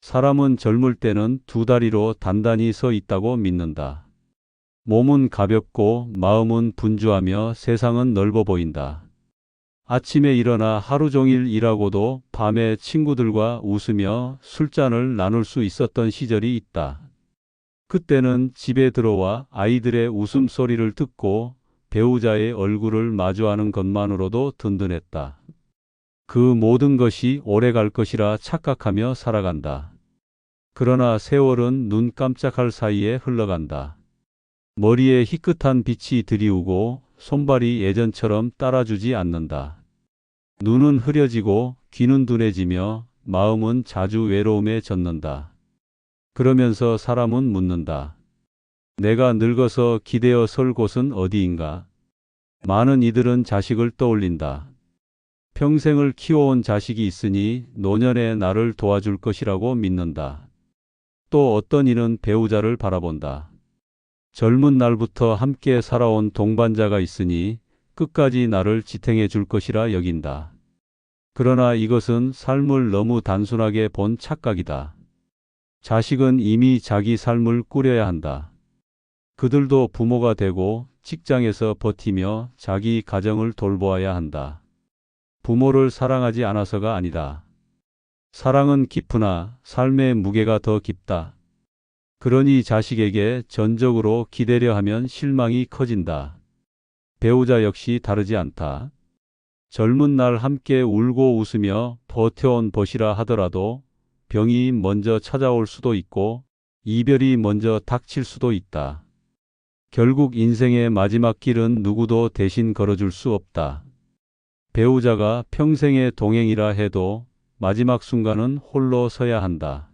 사람은 젊을 때는 두 다리로 단단히 서 있다고 믿는다. 몸은 가볍고 마음은 분주하며 세상은 넓어 보인다. 아침에 일어나 하루 종일 일하고도 밤에 친구들과 웃으며 술잔을 나눌 수 있었던 시절이 있다. 그때는 집에 들어와 아이들의 웃음소리를 듣고 배우자의 얼굴을 마주하는 것만으로도 든든했다. 그 모든 것이 오래 갈 것이라 착각하며 살아간다. 그러나 세월은 눈 깜짝할 사이에 흘러간다. 머리에 희끗한 빛이 드리우고 손발이 예전처럼 따라주지 않는다. 눈은 흐려지고 귀는 둔해지며 마음은 자주 외로움에 젖는다. 그러면서 사람은 묻는다. 내가 늙어서 기대어 설 곳은 어디인가? 많은 이들은 자식을 떠올린다. 평생을 키워온 자식이 있으니 노년에 나를 도와줄 것이라고 믿는다. 또 어떤 이는 배우자를 바라본다. 젊은 날부터 함께 살아온 동반자가 있으니 끝까지 나를 지탱해 줄 것이라 여긴다. 그러나 이것은 삶을 너무 단순하게 본 착각이다. 자식은 이미 자기 삶을 꾸려야 한다. 그들도 부모가 되고 직장에서 버티며 자기 가정을 돌보아야 한다. 부모를 사랑하지 않아서가 아니다. 사랑은 깊으나 삶의 무게가 더 깊다. 그러니 자식에게 전적으로 기대려 하면 실망이 커진다. 배우자 역시 다르지 않다. 젊은 날 함께 울고 웃으며 버텨온 벗이라 하더라도 병이 먼저 찾아올 수도 있고 이별이 먼저 닥칠 수도 있다. 결국 인생의 마지막 길은 누구도 대신 걸어줄 수 없다. 배우자가 평생의 동행이라 해도 마지막 순간은 홀로 서야 한다.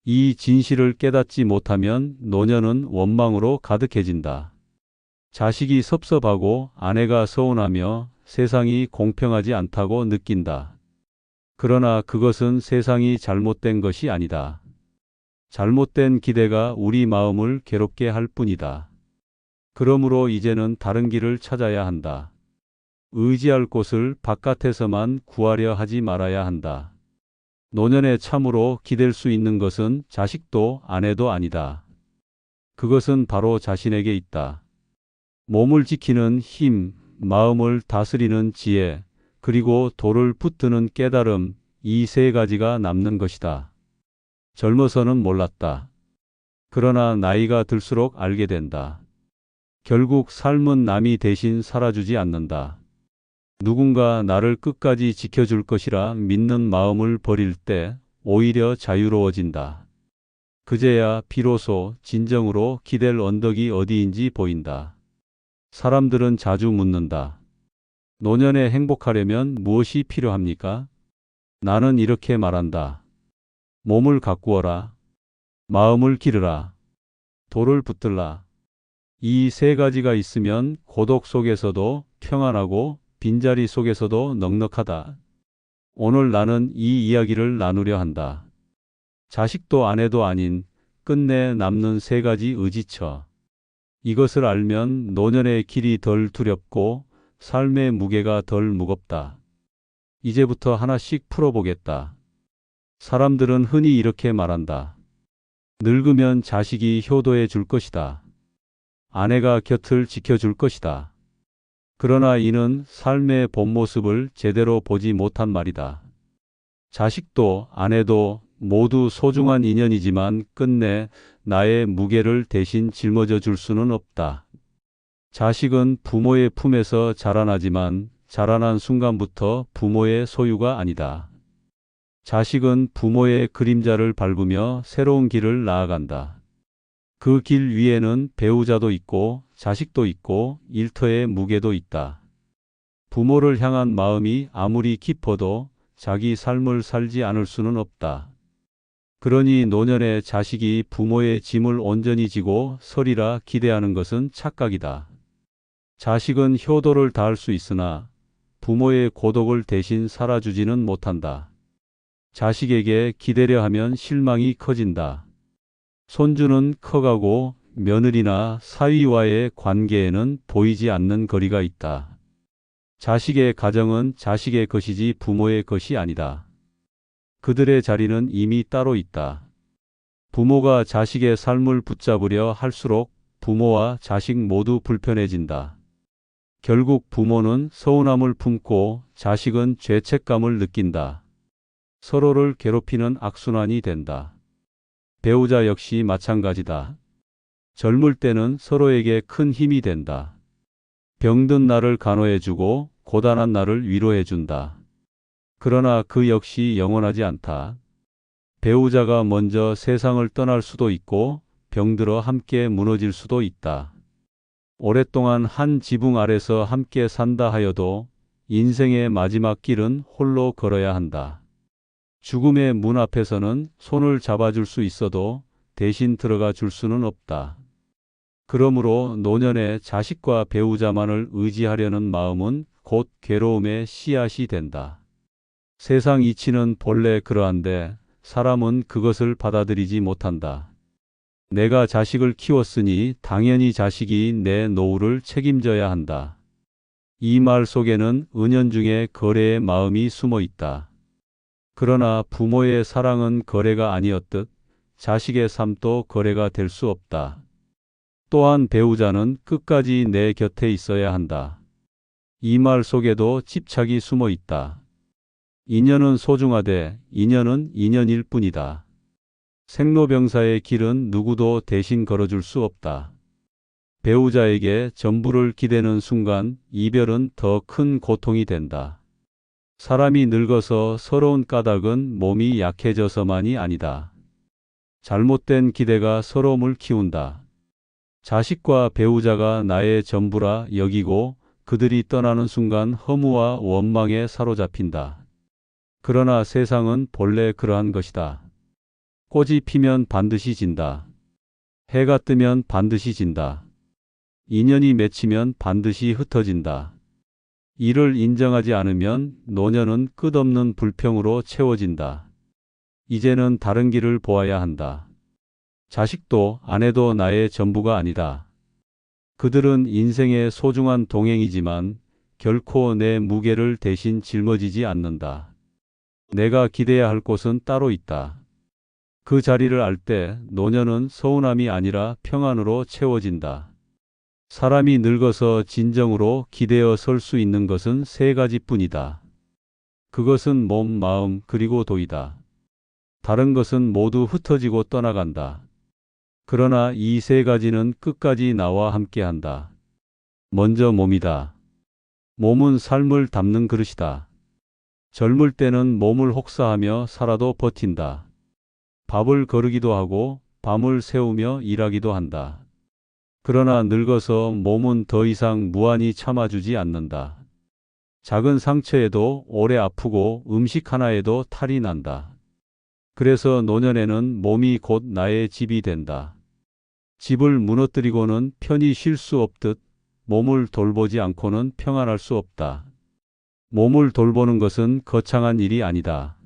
이 진실을 깨닫지 못하면 노년은 원망으로 가득해진다. 자식이 섭섭하고 아내가 서운하며 세상이 공평하지 않다고 느낀다. 그러나 그것은 세상이 잘못된 것이 아니다. 잘못된 기대가 우리 마음을 괴롭게 할 뿐이다. 그러므로 이제는 다른 길을 찾아야 한다. 의지할 곳을 바깥에서만 구하려 하지 말아야 한다. 노년에 참으로 기댈 수 있는 것은 자식도 아내도 아니다. 그것은 바로 자신에게 있다. 몸을 지키는 힘, 마음을 다스리는 지혜, 그리고 돌을 붙드는 깨달음, 이 세 가지가 남는 것이다. 젊어서는 몰랐다. 그러나 나이가 들수록 알게 된다. 결국 삶은 남이 대신 살아주지 않는다. 누군가 나를 끝까지 지켜줄 것이라 믿는 마음을 버릴 때 오히려 자유로워진다. 그제야 비로소 진정으로 기댈 언덕이 어디인지 보인다. 사람들은 자주 묻는다. 노년에 행복하려면 무엇이 필요합니까? 나는 이렇게 말한다. 몸을 가꾸어라. 마음을 기르라. 돌을 붙들라. 이 세 가지가 있으면 고독 속에서도 평안하고 빈자리 속에서도 넉넉하다. 오늘 나는 이 이야기를 나누려 한다. 자식도 아내도 아닌 끝내 남는 세 가지 의지처. 이것을 알면 노년의 길이 덜 두렵고 삶의 무게가 덜 무겁다. 이제부터 하나씩 풀어보겠다. 사람들은 흔히 이렇게 말한다. 늙으면 자식이 효도해 줄 것이다. 아내가 곁을 지켜줄 것이다. 그러나 이는 삶의 본 모습을 제대로 보지 못한 말이다. 자식도 아내도 모두 소중한 인연이지만 끝내 나의 무게를 대신 짊어져 줄 수는 없다. 자식은 부모의 품에서 자라나지만 자라난 순간부터 부모의 소유가 아니다. 자식은 부모의 그림자를 밟으며 새로운 길을 나아간다. 그 길 위에는 배우자도 있고 자식도 있고 일터의 무게도 있다. 부모를 향한 마음이 아무리 깊어도 자기 삶을 살지 않을 수는 없다. 그러니 노년에 자식이 부모의 짐을 온전히 지고 서리라 기대하는 것은 착각이다. 자식은 효도를 다할 수 있으나 부모의 고독을 대신 살아주지는 못한다. 자식에게 기대려 하면 실망이 커진다. 손주는 커가고 며느리나 사위와의 관계에는 보이지 않는 거리가 있다. 자식의 가정은 자식의 것이지 부모의 것이 아니다. 그들의 자리는 이미 따로 있다. 부모가 자식의 삶을 붙잡으려 할수록 부모와 자식 모두 불편해진다. 결국 부모는 서운함을 품고 자식은 죄책감을 느낀다. 서로를 괴롭히는 악순환이 된다. 배우자 역시 마찬가지다. 젊을 때는 서로에게 큰 힘이 된다. 병든 나를 간호해주고 고단한 나를 위로해준다. 그러나 그 역시 영원하지 않다. 배우자가 먼저 세상을 떠날 수도 있고 병들어 함께 무너질 수도 있다. 오랫동안 한 지붕 아래서 함께 산다 하여도 인생의 마지막 길은 홀로 걸어야 한다. 죽음의 문 앞에서는 손을 잡아줄 수 있어도 대신 들어가 줄 수는 없다. 그러므로 노년에 자식과 배우자만을 의지하려는 마음은 곧 괴로움의 씨앗이 된다. 세상 이치는 본래 그러한데 사람은 그것을 받아들이지 못한다. 내가 자식을 키웠으니 당연히 자식이 내 노후를 책임져야 한다. 이 말 속에는 은연중에 거래의 마음이 숨어 있다. 그러나 부모의 사랑은 거래가 아니었듯 자식의 삶도 거래가 될 수 없다. 또한 배우자는 끝까지 내 곁에 있어야 한다. 이 말 속에도 집착이 숨어 있다. 인연은 소중하되 인연은 인연일 뿐이다. 생로병사의 길은 누구도 대신 걸어줄 수 없다. 배우자에게 전부를 기대는 순간 이별은 더 큰 고통이 된다. 사람이 늙어서 서러운 까닭은 몸이 약해져서만이 아니다. 잘못된 기대가 서러움을 키운다. 자식과 배우자가 나의 전부라 여기고 그들이 떠나는 순간 허무와 원망에 사로잡힌다. 그러나 세상은 본래 그러한 것이다. 꽃이 피면 반드시 진다. 해가 뜨면 반드시 진다. 인연이 맺히면 반드시 흩어진다. 이를 인정하지 않으면 노년은 끝없는 불평으로 채워진다. 이제는 다른 길을 보아야 한다. 자식도 아내도 나의 전부가 아니다. 그들은 인생의 소중한 동행이지만 결코 내 무게를 대신 짊어지지 않는다. 내가 기대야 할 곳은 따로 있다. 그 자리를 알 때 노년은 서운함이 아니라 평안으로 채워진다. 사람이 늙어서 진정으로 기대어 설 수 있는 것은 세 가지뿐이다. 그것은 몸, 마음, 그리고 도이다. 다른 것은 모두 흩어지고 떠나간다. 그러나 이 세 가지는 끝까지 나와 함께한다. 먼저 몸이다. 몸은 삶을 담는 그릇이다. 젊을 때는 몸을 혹사하며 살아도 버틴다. 밥을 거르기도 하고 밤을 새우며 일하기도 한다. 그러나 늙어서 몸은 더 이상 무한히 참아주지 않는다. 작은 상처에도 오래 아프고 음식 하나에도 탈이 난다. 그래서 노년에는 몸이 곧 나의 집이 된다. 집을 무너뜨리고는 편히 쉴 수 없듯 몸을 돌보지 않고는 평안할 수 없다. 몸을 돌보는 것은 거창한 일이 아니다.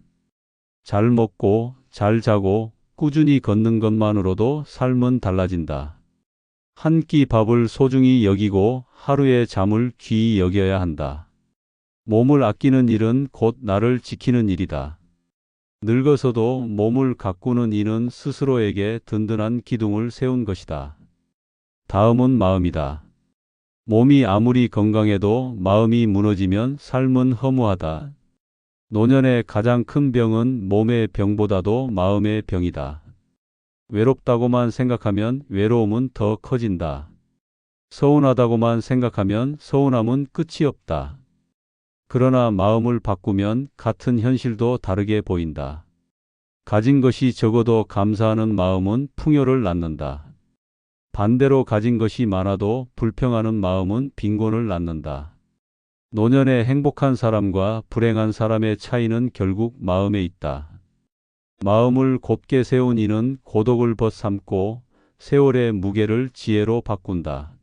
잘 먹고 잘 자고 꾸준히 걷는 것만으로도 삶은 달라진다. 한 끼 밥을 소중히 여기고 하루의 잠을 귀히 여겨야 한다. 몸을 아끼는 일은 곧 나를 지키는 일이다. 늙어서도 몸을 가꾸는 이는 스스로에게 든든한 기둥을 세운 것이다. 다음은 마음이다. 몸이 아무리 건강해도 마음이 무너지면 삶은 허무하다. 노년의 가장 큰 병은 몸의 병보다도 마음의 병이다. 외롭다고만 생각하면 외로움은 더 커진다. 서운하다고만 생각하면 서운함은 끝이 없다. 그러나 마음을 바꾸면 같은 현실도 다르게 보인다. 가진 것이 적어도 감사하는 마음은 풍요를 낳는다. 반대로 가진 것이 많아도 불평하는 마음은 빈곤을 낳는다. 노년의 행복한 사람과 불행한 사람의 차이는 결국 마음에 있다. 마음을 곱게 세운 이는 고독을 벗삼고 세월의 무게를 지혜로 바꾼다.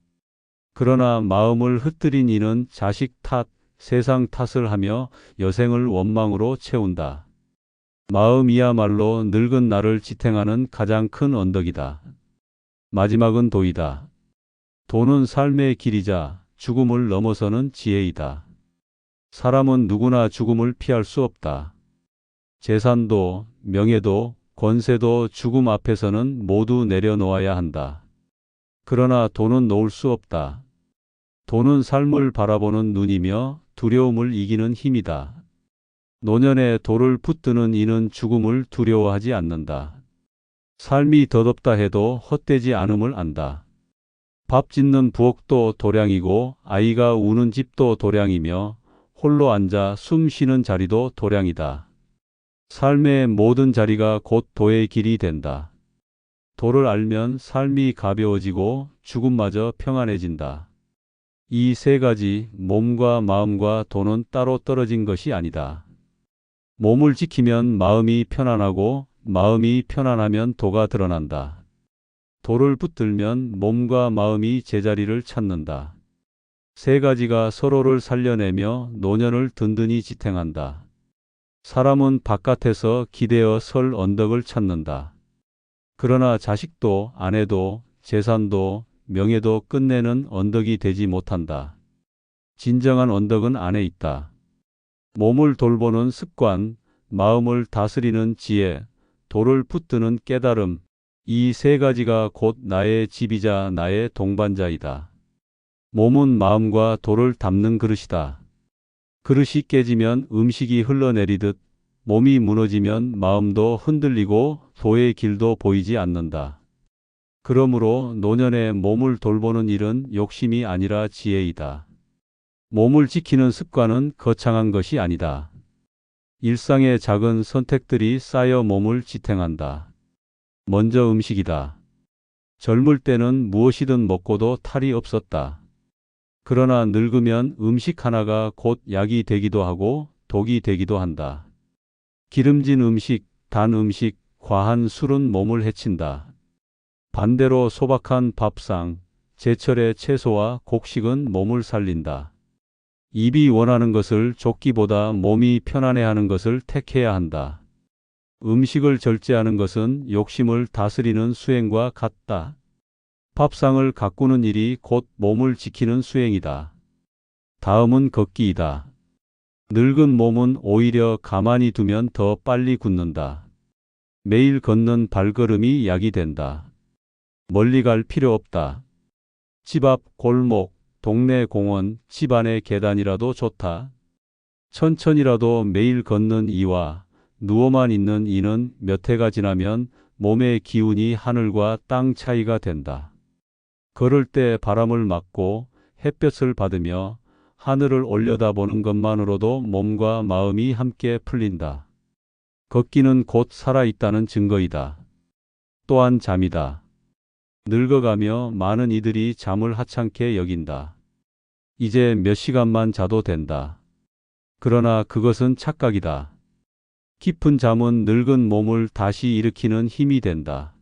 그러나 마음을 흩뜨린 이는 자식 탓, 세상 탓을 하며 여생을 원망으로 채운다. 마음이야말로 늙은 나를 지탱하는 가장 큰 언덕이다. 마지막은 도이다. 도는 삶의 길이자 죽음을 넘어서는 지혜이다. 사람은 누구나 죽음을 피할 수 없다. 재산도, 명예도, 권세도 죽음 앞에서는 모두 내려놓아야 한다. 그러나 돈은 놓을 수 없다. 돈은 삶을 바라보는 눈이며 두려움을 이기는 힘이다. 노년에 돌을 붙드는 이는 죽음을 두려워하지 않는다. 삶이 더덥다 해도 헛되지 않음을 안다. 밥 짓는 부엌도 도량이고 아이가 우는 집도 도량이며 홀로 앉아 숨 쉬는 자리도 도량이다. 삶의 모든 자리가 곧 도의 길이 된다. 도를 알면 삶이 가벼워지고 죽음마저 평안해진다. 이 세 가지, 몸과 마음과 도는 따로 떨어진 것이 아니다. 몸을 지키면 마음이 편안하고 마음이 편안하면 도가 드러난다. 도를 붙들면 몸과 마음이 제자리를 찾는다. 세 가지가 서로를 살려내며 노년을 든든히 지탱한다. 사람은 바깥에서 기대어 설 언덕을 찾는다. 그러나 자식도 아내도 재산도 명예도 끝내는 언덕이 되지 못한다. 진정한 언덕은 안에 있다. 몸을 돌보는 습관, 마음을 다스리는 지혜, 도를 붙드는 깨달음, 이 세 가지가 곧 나의 집이자 나의 동반자이다. 몸은 마음과 도를 담는 그릇이다. 그릇이 깨지면 음식이 흘러내리듯 몸이 무너지면 마음도 흔들리고 도의 길도 보이지 않는다. 그러므로 노년에 몸을 돌보는 일은 욕심이 아니라 지혜이다. 몸을 지키는 습관은 거창한 것이 아니다. 일상의 작은 선택들이 쌓여 몸을 지탱한다. 먼저 음식이다. 젊을 때는 무엇이든 먹고도 탈이 없었다. 그러나 늙으면 음식 하나가 곧 약이 되기도 하고 독이 되기도 한다. 기름진 음식, 단 음식, 과한 술은 몸을 해친다. 반대로 소박한 밥상, 제철의 채소와 곡식은 몸을 살린다. 입이 원하는 것을 쫓기보다 몸이 편안해하는 것을 택해야 한다. 음식을 절제하는 것은 욕심을 다스리는 수행과 같다. 밥상을 가꾸는 일이 곧 몸을 지키는 수행이다. 다음은 걷기이다. 늙은 몸은 오히려 가만히 두면 더 빨리 굳는다. 매일 걷는 발걸음이 약이 된다. 멀리 갈 필요 없다. 집 앞 골목, 동네 공원, 집 안의 계단이라도 좋다. 천천히라도 매일 걷는 이와 누워만 있는 이는 몇 해가 지나면 몸의 기운이 하늘과 땅 차이가 된다. 걸을 때 바람을 맞고 햇볕을 받으며 하늘을 올려다보는 것만으로도 몸과 마음이 함께 풀린다. 걷기는 곧 살아있다는 증거이다. 또한 잠이다. 늙어가며 많은 이들이 잠을 하찮게 여긴다. 이제 몇 시간만 자도 된다. 그러나 그것은 착각이다. 깊은 잠은 늙은 몸을 다시 일으키는 힘이 된다.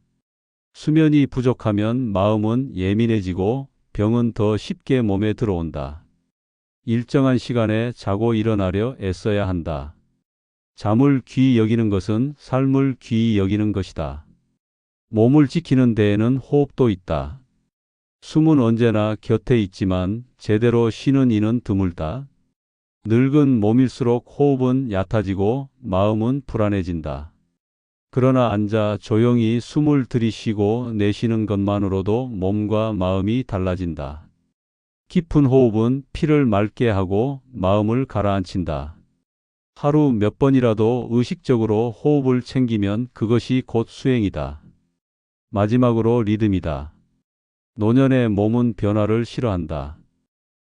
수면이 부족하면 마음은 예민해지고 병은 더 쉽게 몸에 들어온다. 일정한 시간에 자고 일어나려 애써야 한다. 잠을 귀히 여기는 것은 삶을 귀히 여기는 것이다. 몸을 지키는 데에는 호흡도 있다. 숨은 언제나 곁에 있지만 제대로 쉬는 이는 드물다. 늙은 몸일수록 호흡은 얕아지고 마음은 불안해진다. 그러나 앉아 조용히 숨을 들이쉬고 내쉬는 것만으로도 몸과 마음이 달라진다. 깊은 호흡은 피를 맑게 하고 마음을 가라앉힌다. 하루 몇 번이라도 의식적으로 호흡을 챙기면 그것이 곧 수행이다. 마지막으로 리듬이다. 노년의 몸은 변화를 싫어한다.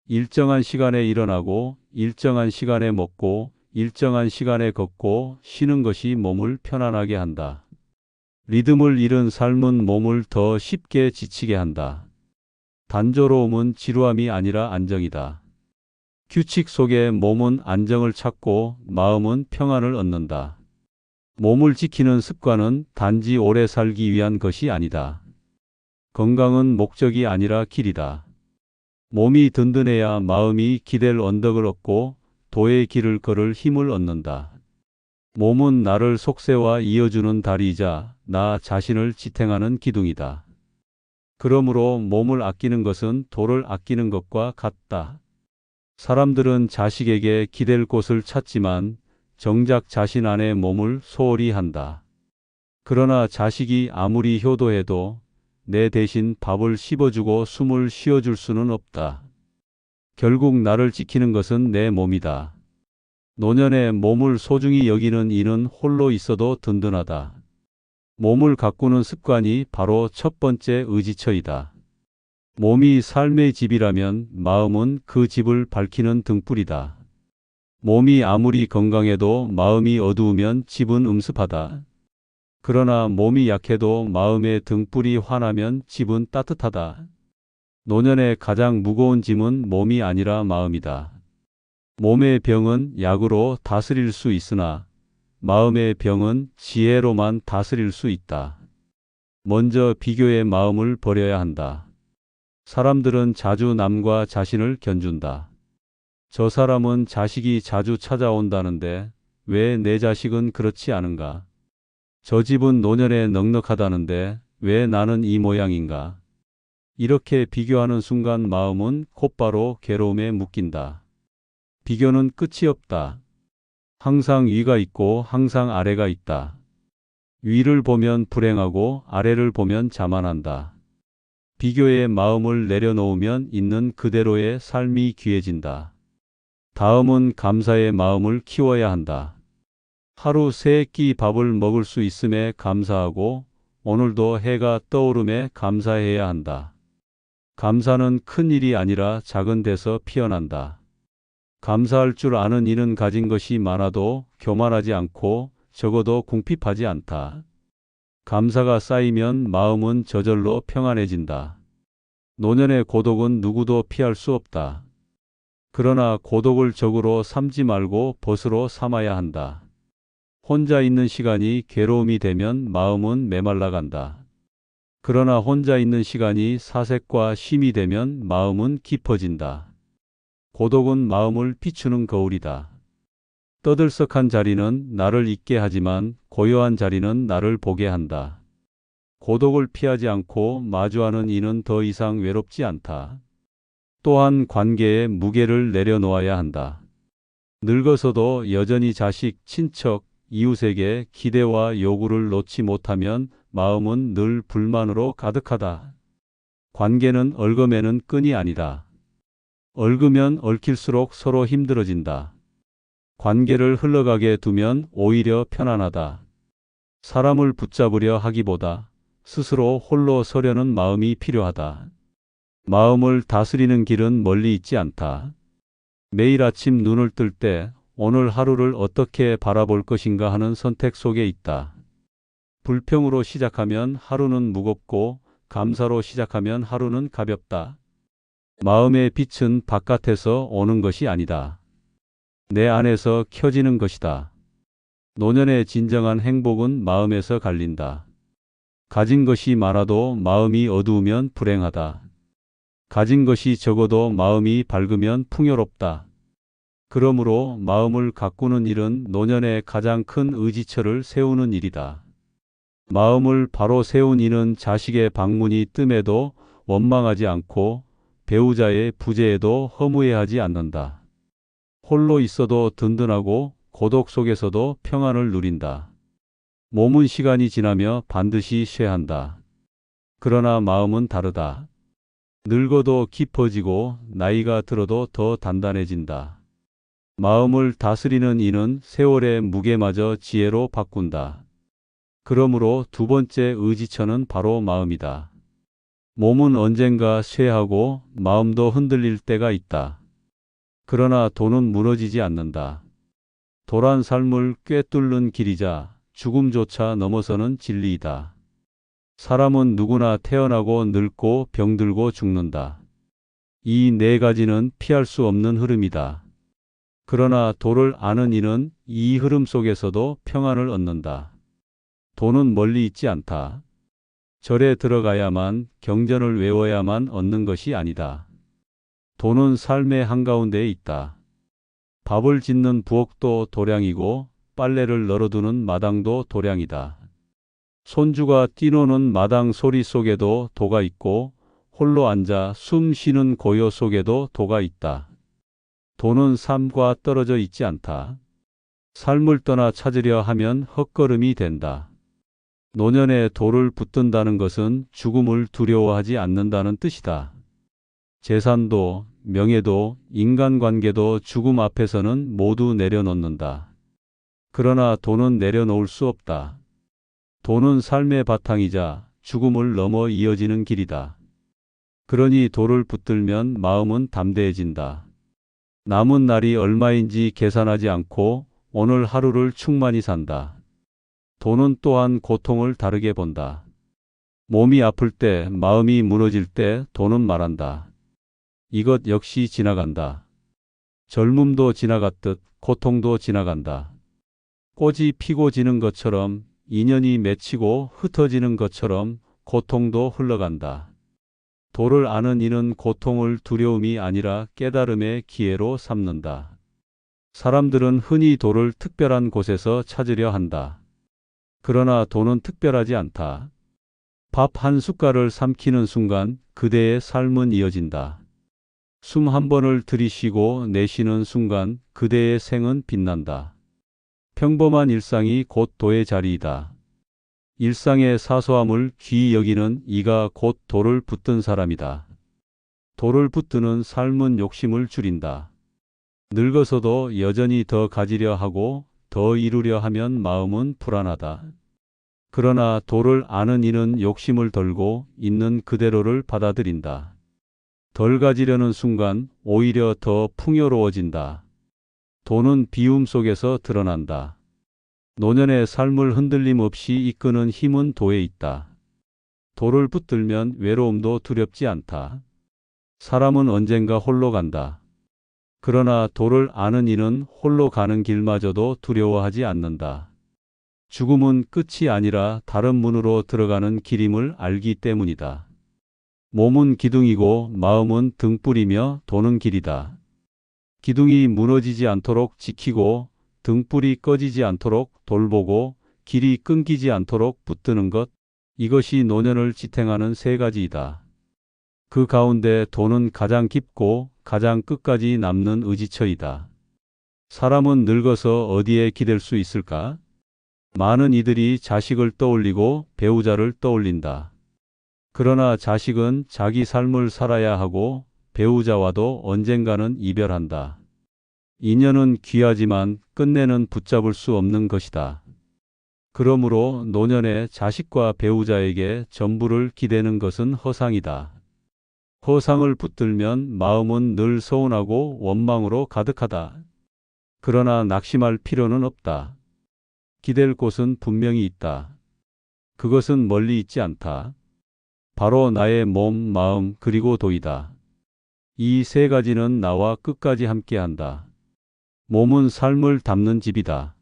일정한 시간에 일어나고 일정한 시간에 먹고 일정한 시간에 걷고 쉬는 것이 몸을 편안하게 한다. 리듬을 잃은 삶은 몸을 더 쉽게 지치게 한다. 단조로움은 지루함이 아니라 안정이다. 규칙 속에 몸은 안정을 찾고 마음은 평안을 얻는다. 몸을 지키는 습관은 단지 오래 살기 위한 것이 아니다. 건강은 목적이 아니라 길이다. 몸이 든든해야 마음이 기댈 언덕을 얻고 도의 길을 걸을 힘을 얻는다. 몸은 나를 속세와 이어주는 다리이자 나 자신을 지탱하는 기둥이다. 그러므로 몸을 아끼는 것은 도를 아끼는 것과 같다. 사람들은 자식에게 기댈 곳을 찾지만 정작 자신 안의 몸을 소홀히 한다. 그러나 자식이 아무리 효도해도 내 대신 밥을 씹어주고 숨을 쉬어줄 수는 없다. 결국 나를 지키는 것은 내 몸이다. 노년의 몸을 소중히 여기는 이는 홀로 있어도 든든하다. 몸을 가꾸는 습관이 바로 첫 번째 의지처이다. 몸이 삶의 집이라면 마음은 그 집을 밝히는 등불이다. 몸이 아무리 건강해도 마음이 어두우면 집은 음습하다. 그러나 몸이 약해도 마음의 등불이 환하면 집은 따뜻하다. 노년의 가장 무거운 짐은 몸이 아니라 마음이다. 몸의 병은 약으로 다스릴 수 있으나 마음의 병은 지혜로만 다스릴 수 있다. 먼저 비교의 마음을 버려야 한다. 사람들은 자주 남과 자신을 견준다. 저 사람은 자식이 자주 찾아온다는데 왜 내 자식은 그렇지 않은가? 저 집은 노년에 넉넉하다는데 왜 나는 이 모양인가? 이렇게 비교하는 순간 마음은 곧바로 괴로움에 묶인다. 비교는 끝이 없다. 항상 위가 있고 항상 아래가 있다. 위를 보면 불행하고 아래를 보면 자만한다. 비교의 마음을 내려놓으면 있는 그대로의 삶이 귀해진다. 다음은 감사의 마음을 키워야 한다. 하루 3끼 밥을 먹을 수 있음에 감사하고 오늘도 해가 떠오름에 감사해야 한다. 감사는 큰 일이 아니라 작은 데서 피어난다. 감사할 줄 아는 이는 가진 것이 많아도 교만하지 않고 적어도 궁핍하지 않다. 감사가 쌓이면 마음은 저절로 평안해진다. 노년의 고독은 누구도 피할 수 없다. 그러나 고독을 적으로 삼지 말고 벗으로 삼아야 한다. 혼자 있는 시간이 괴로움이 되면 마음은 메말라간다. 그러나 혼자 있는 시간이 사색과 쉼이 되면 마음은 깊어진다. 고독은 마음을 비추는 거울이다. 떠들썩한 자리는 나를 잊게 하지만 고요한 자리는 나를 보게 한다. 고독을 피하지 않고 마주하는 이는 더 이상 외롭지 않다. 또한 관계의 무게를 내려놓아야 한다. 늙어서도 여전히 자식, 친척, 이웃에게 기대와 요구를 놓지 못하면 마음은 늘 불만으로 가득하다. 관계는 얽어매는 끈이 아니다. 얽으면 얽힐수록 서로 힘들어진다. 관계를 흘러가게 두면 오히려 편안하다. 사람을 붙잡으려 하기보다 스스로 홀로 서려는 마음이 필요하다. 마음을 다스리는 길은 멀리 있지 않다. 매일 아침 눈을 뜰 때 오늘 하루를 어떻게 바라볼 것인가 하는 선택 속에 있다. 불평으로 시작하면 하루는 무겁고 감사로 시작하면 하루는 가볍다. 마음의 빛은 바깥에서 오는 것이 아니다. 내 안에서 켜지는 것이다. 노년의 진정한 행복은 마음에서 갈린다. 가진 것이 많아도 마음이 어두우면 불행하다. 가진 것이 적어도 마음이 밝으면 풍요롭다. 그러므로 마음을 가꾸는 일은 노년의 가장 큰 의지처를 세우는 일이다. 마음을 바로 세운 이는 자식의 방문이 뜸해도 원망하지 않고 배우자의 부재에도 허무해하지 않는다. 홀로 있어도 든든하고 고독 속에서도 평안을 누린다. 몸은 시간이 지나며 반드시 쇠한다. 그러나 마음은 다르다. 늙어도 깊어지고 나이가 들어도 더 단단해진다. 마음을 다스리는 이는 세월의 무게마저 지혜로 바꾼다. 그러므로 두 번째 의지처는 바로 마음이다. 몸은 언젠가 쇠하고 마음도 흔들릴 때가 있다. 그러나 돈은 무너지지 않는다. 도란 삶을 꿰뚫는 길이자 죽음조차 넘어서는 진리이다. 사람은 누구나 태어나고 늙고 병들고 죽는다. 이 네 가지는 피할 수 없는 흐름이다. 그러나 도를 아는 이는 이 흐름 속에서도 평안을 얻는다. 도는 멀리 있지 않다. 절에 들어가야만, 경전을 외워야만 얻는 것이 아니다. 도는 삶의 한가운데에 있다. 밥을 짓는 부엌도 도량이고 빨래를 널어두는 마당도 도량이다. 손주가 뛰노는 마당 소리 속에도 도가 있고 홀로 앉아 숨 쉬는 고요 속에도 도가 있다. 도는 삶과 떨어져 있지 않다. 삶을 떠나 찾으려 하면 헛걸음이 된다. 노년에 돌을 붙든다는 것은 죽음을 두려워하지 않는다는 뜻이다. 재산도, 명예도, 인간관계도 죽음 앞에서는 모두 내려놓는다. 그러나 돈은 내려놓을 수 없다. 돈은 삶의 바탕이자 죽음을 넘어 이어지는 길이다. 그러니 돌을 붙들면 마음은 담대해진다. 남은 날이 얼마인지 계산하지 않고 오늘 하루를 충만히 산다. 돈은 또한 고통을 다르게 본다. 몸이 아플 때, 마음이 무너질 때 돈은 말한다. 이것 역시 지나간다. 젊음도 지나갔듯 고통도 지나간다. 꽃이 피고 지는 것처럼, 인연이 맺히고 흩어지는 것처럼 고통도 흘러간다. 도를 아는 이는 고통을 두려움이 아니라 깨달음의 기회로 삼는다. 사람들은 흔히 도를 특별한 곳에서 찾으려 한다. 그러나 도는 특별하지 않다. 밥 한 숟갈을 삼키는 순간 그대의 삶은 이어진다. 숨 한 번을 들이쉬고 내쉬는 순간 그대의 생은 빛난다. 평범한 일상이 곧 도의 자리이다. 일상의 사소함을 귀히 여기는 이가 곧 도를 붙든 사람이다. 도를 붙드는 삶은 욕심을 줄인다. 늙어서도 여전히 더 가지려 하고 더 이루려 하면 마음은 불안하다. 그러나 도를 아는 이는 욕심을 덜고 있는 그대로를 받아들인다. 덜 가지려는 순간 오히려 더 풍요로워진다. 도는 비움 속에서 드러난다. 노년의 삶을 흔들림 없이 이끄는 힘은 도에 있다. 도를 붙들면 외로움도 두렵지 않다. 사람은 언젠가 홀로 간다. 그러나 도를 아는 이는 홀로 가는 길마저도 두려워하지 않는다. 죽음은 끝이 아니라 다른 문으로 들어가는 길임을 알기 때문이다. 몸은 기둥이고 마음은 등불이며 도는 길이다. 기둥이 무너지지 않도록 지키고 등불이 꺼지지 않도록 돌보고 길이 끊기지 않도록 붙드는 것, 이것이 노년을 지탱하는 세 가지이다. 그 가운데 도는 가장 깊고 가장 끝까지 남는 의지처이다. 사람은 늙어서 어디에 기댈 수 있을까? 많은 이들이 자식을 떠올리고 배우자를 떠올린다. 그러나 자식은 자기 삶을 살아야 하고 배우자와도 언젠가는 이별한다. 인연은 귀하지만 끝내는 붙잡을 수 없는 것이다. 그러므로 노년에 자식과 배우자에게 전부를 기대는 것은 허상이다. 허상을 붙들면 마음은 늘 서운하고 원망으로 가득하다. 그러나 낙심할 필요는 없다. 기댈 곳은 분명히 있다. 그것은 멀리 있지 않다. 바로 나의 몸, 마음, 그리고 도이다. 이 세 가지는 나와 끝까지 함께한다. 몸은 삶을 담는 집이다.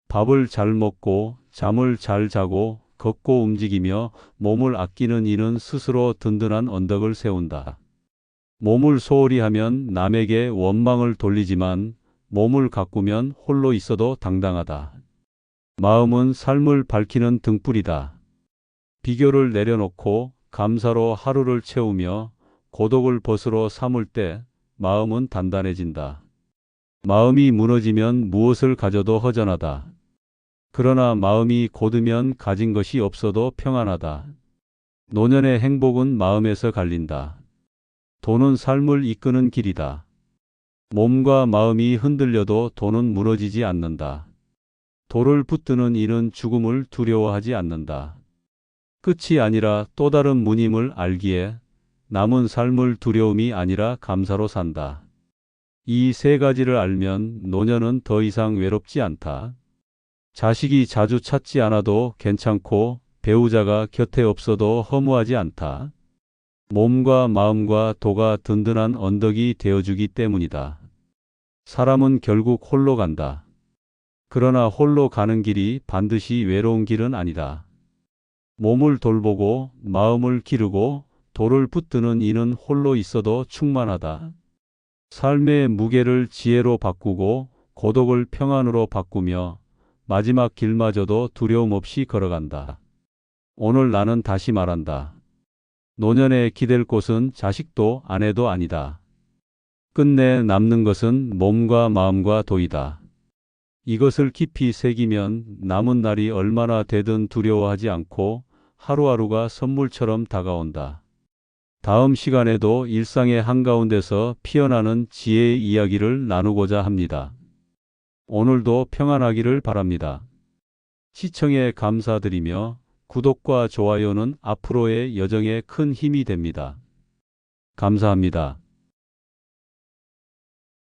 밥을 잘 먹고 잠을 잘 자고 걷고 움직이며 몸을 아끼는 이는 스스로 든든한 언덕을 세운다. 몸을 소홀히 하면 남에게 원망을 돌리지만 몸을 가꾸면 홀로 있어도 당당하다. 마음은 삶을 밝히는 등불이다. 비교를 내려놓고 감사로 하루를 채우며 고독을 벗으로 삼을 때 마음은 단단해진다. 마음이 무너지면 무엇을 가져도 허전하다. 그러나 마음이 곧으면 가진 것이 없어도 평안하다. 노년의 행복은 마음에서 갈린다. 도는 삶을 이끄는 길이다. 몸과 마음이 흔들려도 도는 무너지지 않는다. 도를 붙드는 이는 죽음을 두려워하지 않는다. 끝이 아니라 또 다른 문임을 알기에 남은 삶을 두려움이 아니라 감사로 산다. 이 세 가지를 알면 노년은 더 이상 외롭지 않다. 자식이 자주 찾지 않아도 괜찮고 배우자가 곁에 없어도 허무하지 않다. 몸과 마음과 도가 든든한 언덕이 되어주기 때문이다. 사람은 결국 홀로 간다. 그러나 홀로 가는 길이 반드시 외로운 길은 아니다. 몸을 돌보고 마음을 기르고 도를 붙드는 이는 홀로 있어도 충만하다. 삶의 무게를 지혜로 바꾸고 고독을 평안으로 바꾸며 마지막 길마저도 두려움 없이 걸어간다. 오늘 나는 다시 말한다. 노년에 기댈 곳은 자식도 아내도 아니다. 끝내 남는 것은 몸과 마음과 도이다. 이것을 깊이 새기면 남은 날이 얼마나 되든 두려워하지 않고 하루하루가 선물처럼 다가온다. 다음 시간에도 일상의 한가운데서 피어나는 지혜의 이야기를 나누고자 합니다. 오늘도 평안하기를 바랍니다. 시청에 감사드리며 구독과 좋아요는 앞으로의 여정에 큰 힘이 됩니다. 감사합니다.